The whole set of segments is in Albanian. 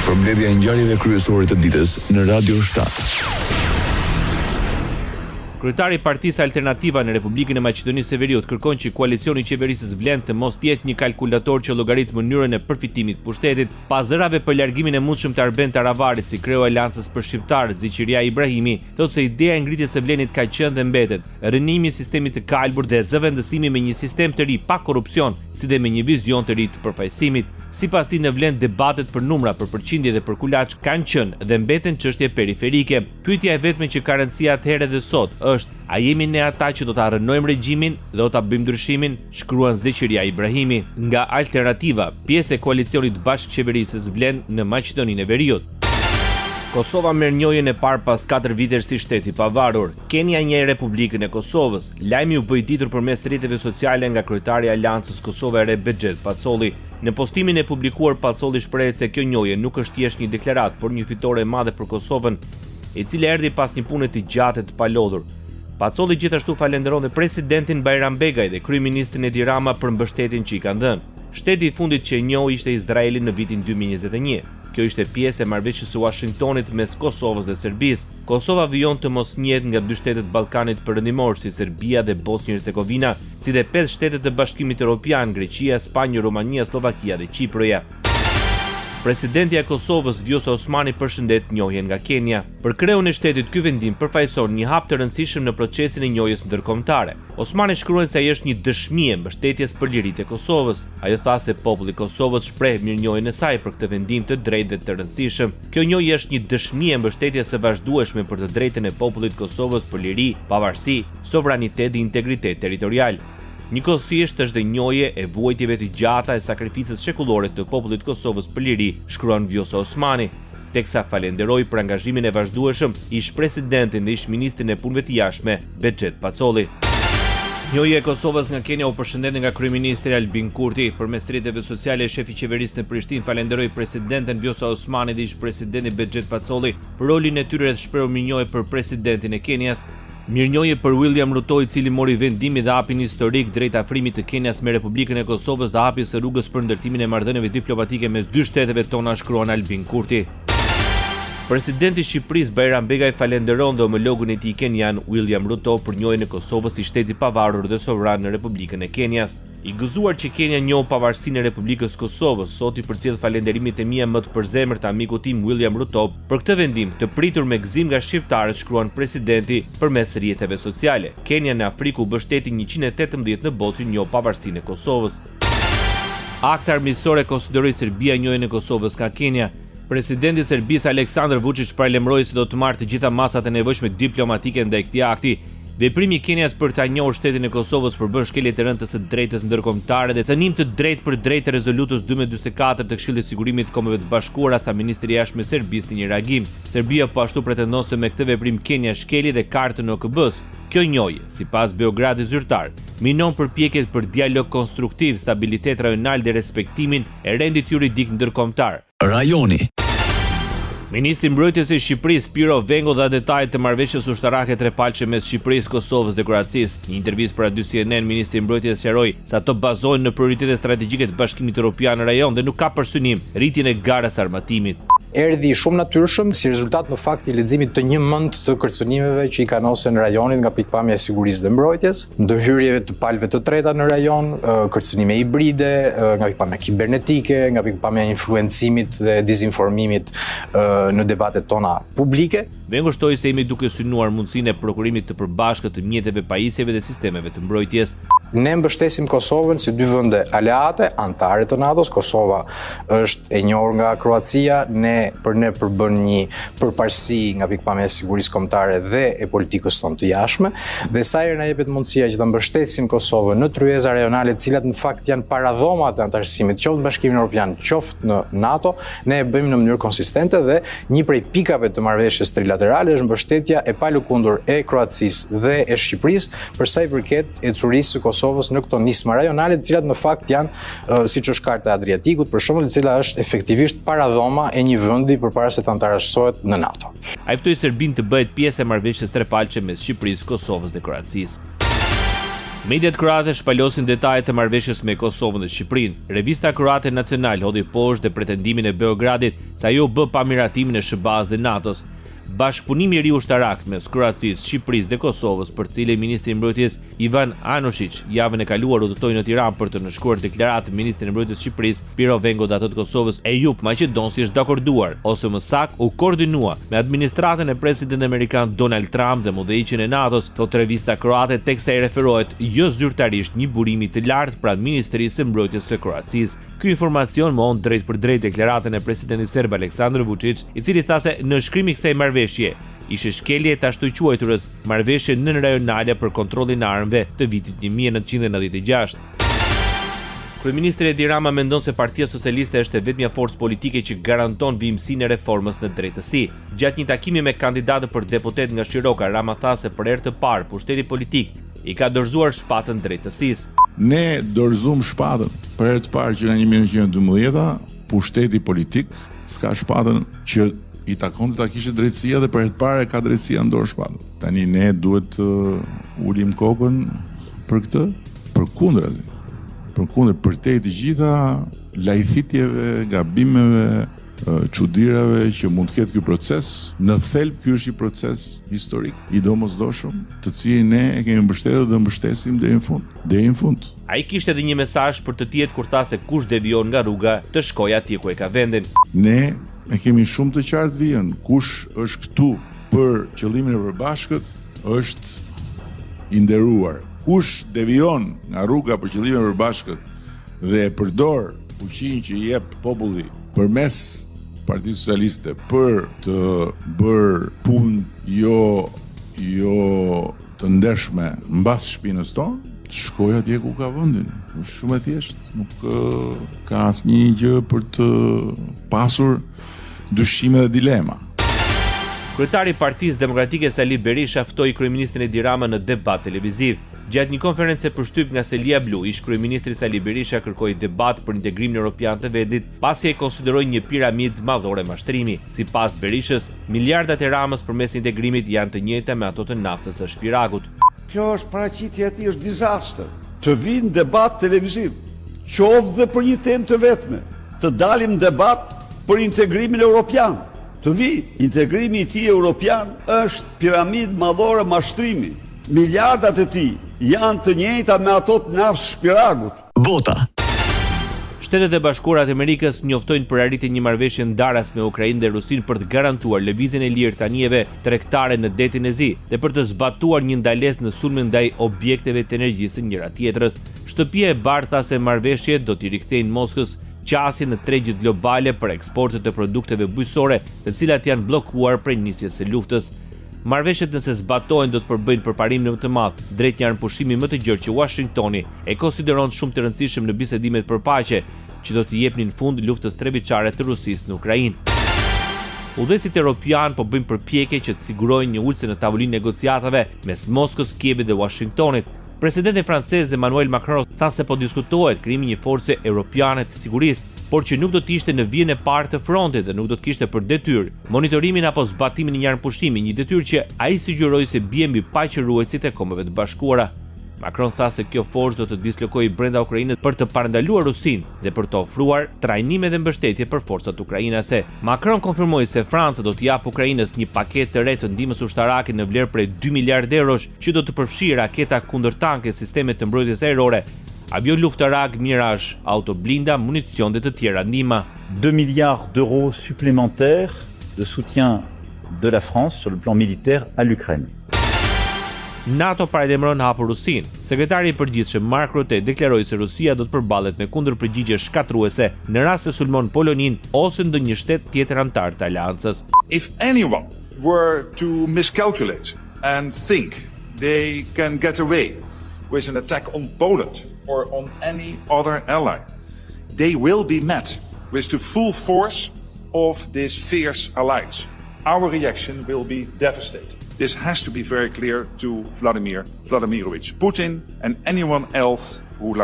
Përmbledhja e ngjarjeve kryesore të ditës në Radio 7. Kryetari i Partisë Alternativa në Republikën e Maqedonisë së Veriut kërkon që koalicioni i qeverisë vlen të mos jetë një kalkulator që llogarit mënyrën e përfitimit të pushtetit, pas zërave për largimin e mundshëm të Arben Taravarit si kreu Aleancës për shqiptarët Ziqiria Ibrahimi, thotë se ideja e ngritjes së vlenit ka qenë dhe mbetet rënimi i sistemit të kalbur dhe zëvendësimi me një sistem të ri pa korrupsion, si dhe me një vizion të ri të përfaqësimit. Sipas tij në Vlen debatet për numra, për përqindje dhe për kulaç kanë qenë dhe mbeten çështje periferike. Pyetja e vetme që ka rëndësi atëherë dhe sot është: a jemi ne ata që do ta rënojmë regjimin dhe do ta bëjmë ndryshimin? Shkruan Ziqiria Ibrahimi, nga Alternativa, pjesë e koalicionit bashkëqeverisës Vlen në Maqedoninë e Veriut. Kosova merr njojën e parë pas 4 vitesh si shtet i pavarur. Kenia njeh Republikën e Kosovës. Lajmi u bë i ditur përmes rrjeteve sociale nga kryetari i Aleancës Kosova e Re Bexhet Pacoli. Në postimin e publikuar, Pacoli shprehet se kjo njojë nuk është thjesht një deklaratë, por një fitore e madhe për Kosovën, e cila erdhi pas një pune të gjatë të palodhur. Pacoli gjithashtu falenderon dhe presidentin Bajram Begaj dhe kryeministrin Edi Rama për mbështetjen që i kanë dhënë. Shteti i fundit që e njohi ishte Izraeli në vitin 2021. Kjo ishte pjesë e marrëveshjes së Washingtonit mes Kosovës dhe Serbisë. Kosova vijon të mos njihet nga 2 shtetet Ballkanit perëndimor si Serbia dhe Bosnjë-Hercegovina, si dhe 5 shtetet të Bashkimit Evropian, Greqia, Spanjë, Rumania, Slovakia dhe Çipërja. Presidenti i Kosovës Vjosa Osmani përshëndet njohjen nga Kenia. Për kreun e shtetit, ky vendim përfaqëson një hap të rëndësishëm në procesin e njohjes ndërkombëtare. Osmani shkruan se ai është një dëshmi e mbështetjes për liritë e Kosovës. Ai tha se populli i Kosovës shpreh mirënjohjen e saj për këtë vendim të drejtë dhe të rëndësishëm. Kjo njohje është një dëshmi e mbështetjes së vazhdueshme për të drejtën e popullit të Kosovës për liri, pavarësi, sovranitet dhe integritet territorial. Njëkohësisht është dhe njohje e vuajtjeve të gjata e sakrificës shekullore të popullit të Kosovës për liri, shkruan Vjosa Osmani, teksa falenderoi për angazhimin e vazhdueshëm ish presidentin dhe ish ministrin e punëve të jashtme Bexhet Pacoli. Njohja e Kosovës nga Kenia u përshëndet nga kryeministri Albin Kurti. Përmes rrjeteve sociale, shefi i qeverisë në Prishtinë falenderoi presidenten Vjosa Osmani dhe ish presidentin Bexhet Pacoli për rolin e tyre të shprehur mirënjohje për presidentin e Kenias. Mirënjohje për William Ruto, i cili mori vendimin dhe hapin historik drejt afrimit të Kenias me Republikën e Kosovës dhe hapjes së rrugës për ndërtimin e marrëdhënieve diplomatike mes 2 shteteve tona, shkruan Albin Kurti. Presidenti i Shqipërisë Bajram Begaj falenderon dhe omologun e tij kenian William Ruto për njohjen e Kosovës si shteti pavarur dhe sovran në Republikën e Kenias. I gëzuar që Kenia njoh pavarësinë e Republikës Kosovës, sot i përcjell falenderimet e mia më të përzemërta amikut tim William Ruto për këtë vendim të pritur me gëzim nga shqiptarët, shkruan presidenti përmes rrjeteve sociale. Kenia në Afrikë u bë shteti 118 në botë që njoh pavarësinë e Kosovës. Akte armiqësore konsideroi Serbia njohjen e Kosovës nga Kenia. Presidenti i Serbisë Aleksandar Vučić paralajmëroi se do të marrë të gjitha masat e nevojshme diplomatike ndaj këtij akti. Veprimi i Kenias për ta njohur shtetin e Kosovës përbën shkelje të rëndë të së drejtës ndërkombëtare dhe cënim të drejtë për drejtë të rezolutës 1244 të Këshillit të Sigurimit të Kombeve të Bashkuara, tha ministri i jashtëm i Serbisë në një reagim. Serbia po ashtu pretendon se me këtë veprim Kenia shkeli dhe kartën e OKB-s. Kjo njohje, sipas Beogradit zyrtar, minon përpjekjet për dialog konstruktiv, stabilitet rajonal dhe respektimin e rendit juridik ndërkombëtar. Rajoni. Ministri i Mbrojtjes së Shqipërisë Piro Vengo dha detajet të marrëveshjes ushtarake trepalçe mes Shqipërisë, Kosovës dhe Kroacisë. Një intervistë për Radio CNN, ministri i Mbrojtjes sqaroi se ato bazohen në prioritetet strategjike të Bashkimit Evropian në rajon dhe nuk ka për synim rritjen e garës armatimit. Erdhi shumë natyrshëm si rezultat në fakt i leximit të një mend të kërcënimeve që i kanosen në rajonin nga pikpamja e sigurisë dhe mbrojtjes, ndërhyrjeve të palëve të treta në rajon, kërcënime hibride, nga pikpamja kibernetike, nga pikpamja e influencimit dhe dezinformimit në debatet tona publike. Vengo shtoi se jemi duke synuar mundësinë e prokurimit të përbashkët të mjeteve pajisjeve dhe sistemeve të mbrojtjes. Ne mbështesim Kosovën si 2 vende aleate, antare të NATO-s. Kosova është e njohur nga Kroacia, ne përbën një përparësi nga pikpamja e sigurisë kombëtare dhe e politikës tonë të jashtme, dhe sa herë na jepet mundësia që ta mbështesim Kosovën në tryeza rajonale, të cilat në fakt janë paradhomat e antarësimit, qoftë në Bashkimin Evropian, qoftë në NATO, ne e bëjmë në mënyrë konsistente dhe një prej pikave të marrëveshjes trilaterale është mbështetja e palëkundur e Kroacisë dhe e Shqipërisë për sa i përket ecurisë së Kosovës në këto nisma rajonale, të cilat në fakt janë siç është Karta e Adriatikut, për shembull, e cila është efektivisht paradhoma e një vendi përpara se të antarësohet në NATO. Ai ftoi Serbinë të bëhet pjesë e marrëveshjes trepalçe mes Shqipërisë, Kosovës dhe Kroacisë. Mediat kroate shpalosin detajet të marrëveshjes me Kosovën dhe Shqipërinë. Revista Kroate Nacional hodhi poshtë dhe pretendimin e Beogradit se ajo bë pamiratimin e SBA-s dhe NATO-s. Bashkëpunimi i ri ushtarak mes Kroacisë, Shqipërisë dhe Kosovës, për cilin ministri i mbrojtjes Ivan Anušić javën e kaluar udhëtoi në Tiranë për të nënshkruar deklaratë ministri i mbrojtjes Shqipërisë Piro Vengo dhe ato të Kosovës Ejup Maqedonsi është dakorduar, ose më saktë u koordinua me administratën e presidentit amerikan Donald Trump dhe mudhëheqjen e NATO-s, thotë revista kroate, teksa i referohet jo zyrtarisht një burimi të lartë pranë Ministrisë së Mbrojtjes së Kroacisë. Ky informacion mohon drejt për drejt deklaratën e presidentit serb Aleksandar Vučić, i cili tha se nënshkrimi i kësaj marrëveshje ishte shkelje të ashtu quajturës marrëveshje nënrajonale për kontrollin e armëve të vitit 1996. Kryeministri Edi Rama mendon se Partia Socialiste është e vetmja forcë politike që garanton vijimsinë e reformës në drejtësi. Gjatë një takimi me kandidatë për deputet nga Shiroka, Rama tha se për herë të parë pushteti politik i ka dorëzuar shpatën drejtësisë. Ne dorëzuam shpatën për herë të parë që nga 1912 pushteti politik s'ka shpatën që i takon ta kishte drejtësia dhe për herë të parë ka drejtësia ndor shpatën. Tani ne duhet të ulim kokën për këtë, për te të gjitha lajthitjeve, gabimeve, çuditërave që mund të ketë ky proces. Në thelb ky është një proces historik i domosdoshëm, të cilin ne e kemi mbështetur dhe mbështesim deri në fund. Ai kishte edhe një mesazh për të tjerët kur tha se kush devion nga rruga të shkojë atje ku e ka vendin. Ne e kemi shumë të qartë vijën. Kush është këtu për qëllimin e përbashkët është i nderuar. Kush devion nga rruga për qëllimin e përbashkët dhe e përdor fuqinë që i jep populli përmes Partisë Socialiste për të bërë punë jo të ndershme mbas shpinës tonë, të shkojë atje ku ka vendin. Është shumë e thjeshtë, nuk ka asnjë gjë për të pasur dyshime dhe dilema. Kryetari i Partisë Demokratike Sali Berisha ftoi kryeministrin Edi Rama në debat televiziv. Gjatë një konferencë përshtyp nga Selia Blu, ish kryeministri Sali Berisha kërkoi debat për integrimin evropian të vendit, pasi e konsideroi një piramidë madhore mashtrimi. Sipas Berishës, miliardat e Ramës përmes integrimit janë të njëjta me ato të naftës së Shpiragut. Kjo është paraqitja e tij, është disaster. Të vinë debat televiziv, qoftë dhe për një temë të vetme, të dalim debat për integrimin evropian. Të vi, integrimi i tij evropian është piramidë madhore mashtrimi. Miliardat e tij janë të njëjta me ato të naftës Shpiragut. Bota. Shtetet e Bashkuara të Amerikës njoftojnë për arritjen e një marrëveshje ndaras me Ukrainë dhe Rusinë për të garantuar lëvizjen e lirë të anijeve tregtare në detin e Zi dhe për të zbatuar një ndalesë në sulmin ndaj objekteve të energjisë së njëra tjetrës. Shtëpia e Bardhë tha se marrëveshjet do t'i rikthejnë Moskës qasje në tregjet globale për eksportet të produkteve bujësore, të cilat janë bllokuar prej nisjes së luftës. Marrëveshjet nëse zbatohen do të përbëjnë përparimin më të madh drejt një armëpushimi më të gjerë që Washingtoni e konsideron shumë të rëndësishëm në bisedimet për paqe që do të jepnin fund luftës trevitçare të Rusisë në Ukrainë. Udhëheqësit europian po bëjnë përpjekje që të sigurojnë një ulje në tavolinë negociatave mes Moskës, Kievit dhe Washingtonit. Presidenti francez Emmanuel Macron tha se po diskutohet krijimi një force europiane të sigurisë, por që nuk do të ishte në vijën e parë të frontit dhe nuk do të kishte për detyrë monitorimin apo zbatimin e një armëpushimi, një detyrë që ai sugjeroi se bie mbi paqëruesit e Kombeve të Bashkuara. Macron tha se kjo forcë do të dislokojë brenda Ukrainës për të parandaluar Rusinë dhe për të ofruar trajnime dhe mbështetje për forcat ukrainase. Macron konfirmoi se Franca do të japë Ukrainës një paketë të re të ndihmës ushtarake në vlerë prej 2 miliardë eurosh, që do të përfshijë raketa kundërtanke, sisteme të mbrojtjes ajrore, avion luftarak, Mirage, auto blinda, municion dhe të tjera ndihma. 2 milliards d'euros supplémentaires de soutien de la France sur le plan militaire à l'Ukraine. NATO paralajmëron hapur Rusinë. Sekretari i përgjithshëm Mark Rutte deklaroi se Rusia do të përballet me kundërpërgjigje shkatruese në rast se sulmon Poloninë ose ndonjë shtet tjetër antar të aleancës. If anyone were to miscalculate and think they can get away with an attack on Poland or on any other ally, they will be met with the full force of this fierce alliance. Our reaction will be devastating. This has to be very clear to Vladimir Vladimirovich Putin and anyone else who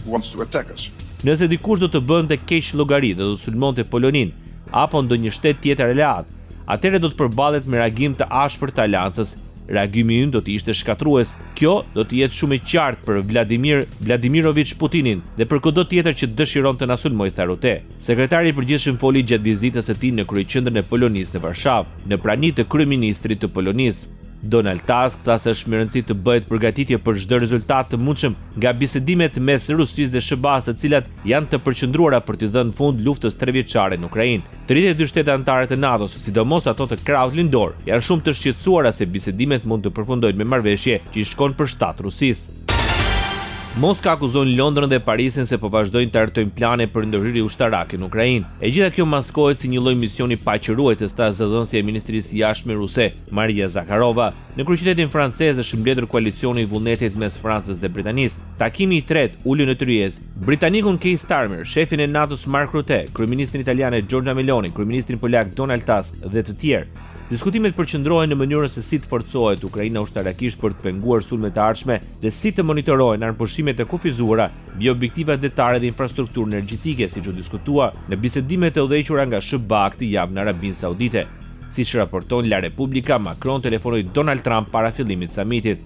wants to attack us. Nëse dikush do të bënte keq llogari dhe do të sulmonte Poloninë apo ndonjë shtet tjetër aleat, atëherë do të përballet me reagim të ashpër të aleancës, reagimi ynë do të ishte shkatrues. Kjo do të jetë shumë e qartë për Vladimirovic Putinin dhe për kudo tjetër që dëshiron të na sulmojë, tha Rute. Sekretari i përgjithshëm foli gjatë vizitës së tij në kryeqendrën e Polonisë në Varshavë, në prani të kryeministrit të Polonisë. Donald Tusk tha se është me rëndësi të bëhet përgatitje për çdo rezultat të mundshëm nga bisedimet mes Rusisë dhe SBA-s, të cilat janë të përqendruara për të dhënë fund luftës 3 vjeçare në Ukrainë. 32 shtete anëtare të NATO-s, sidomos ato të krahut lindor, janë shumë të shqetësuara se bisedimet mund të përfundojnë me marrëveshje që i shkon për shtat Rusisë. Moska akuzon Londrën dhe Parisin se po vazhdojnë të artojnë plane për ndërhyrje ushtarake në Ukrainë. E gjitha kjo maskohet si një lloj misioni paqërues, tha zëdhënësia e Ministrisë Jashtme ruse, Maria Zakharova. Në kryeqytetin francez është mbledhur koalicioni i vullnetit mes Francës dhe Britanisë. Takimi i tretë uli në Tryezë. Britanikun Keir Starmer, shefin e NATO-s Mark Rutte, kryeministrin italiane Giorgia Meloni, kryeministrin polak Donald Tusk dhe të tjerë. Diskutimet përqendrohen në mënyrën se si të forcohet Ukraina ushtarakisht për të penguar sulmet e ardhshme dhe si të monitorohen armëpushtimet e kufizuara mbi objektiva detare dhe infrastrukturë energjetike, siç u diskutua në bisedimet e udhëhequra nga SBA këtë javë në Arabinë Saudite. Siç raporton La Repubblica, Macron telefonoi Donald Trump para fillimit të samitit.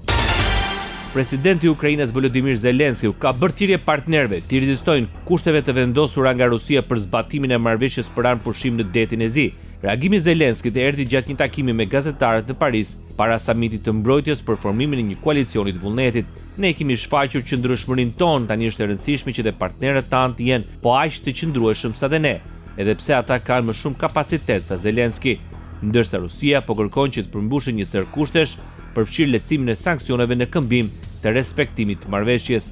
Presidenti i Ukrainës Volodymyr Zelensky ka bërë thirrje partnerëve të rezistojnë kushteve të vendosura nga Rusia për zbatimin e marrëveshjes për armëpushtim në detin e Zi. Reagimi i Zelenskit erdhi gjatë një takimi me gazetarët në Paris para samitit të mbrojtjes për formimin e një koalicioni të vullnetit. Ne kemi shfaqur qëndrueshmërinë tonë, tani është e rëndësishme që të partnerët tanë të jenë po aq të qëndrueshëm sa dhe ne, edhe pse ata kanë më shumë kapacitet, tha Zelensky, ndërsa Rusia po kërkon që të përmbushë një sër kushtesh përfshirë lehtësimin e sanksioneve në këmbim të respektimit të marrëveshjes.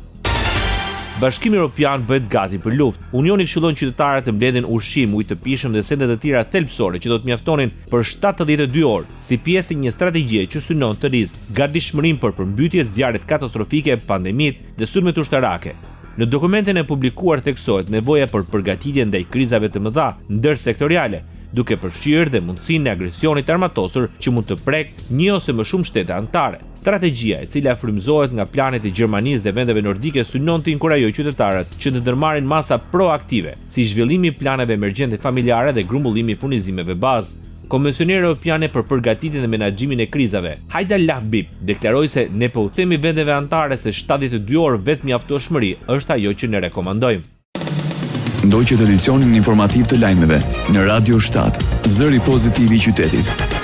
Bashkimi Evropian bëhet gati për luftë. Unioni këshillon qytetarët të mbledhin ushqim, ujë të pishëm dhe sende të tjera thelbësore që do të mjaftonin për 72 orë, si pjesë e një strategjie që synon të rrisë gatishmërinë për përmbytje të zjarrit katastrofike, pandemitë dhe sulmet ushtarake. Në dokumentin e publikuar theksohet nevoja për përgatitje ndaj krizave të mëdha ndërsektoriale, duke përfshirë dhe mundësinë e agresionit armatosur që mund të prek një ose më shumë shtete anëtare. Strategjia, e cila frymëzohet nga planet e Gjermanisë dhe vendeve nordike, synon të inkurajojë qytetarët që të ndërmarrin masa proaktive, si zhvillimi i planeve emergjente familjare dhe grumbullimi i furnizimeve bazë. Komisioneri Evropian për përgatitjen dhe menaxhimin e krizave, Haida Lahbib, deklaroi se ne po u themi vendeve anëtare se 72 orë vetë mjaftueshmëri është ajo që ne rekomandojmë. Ndoqët edicionin informativ të lajmeve në Radio 7, zëri pozitiv i qytetit.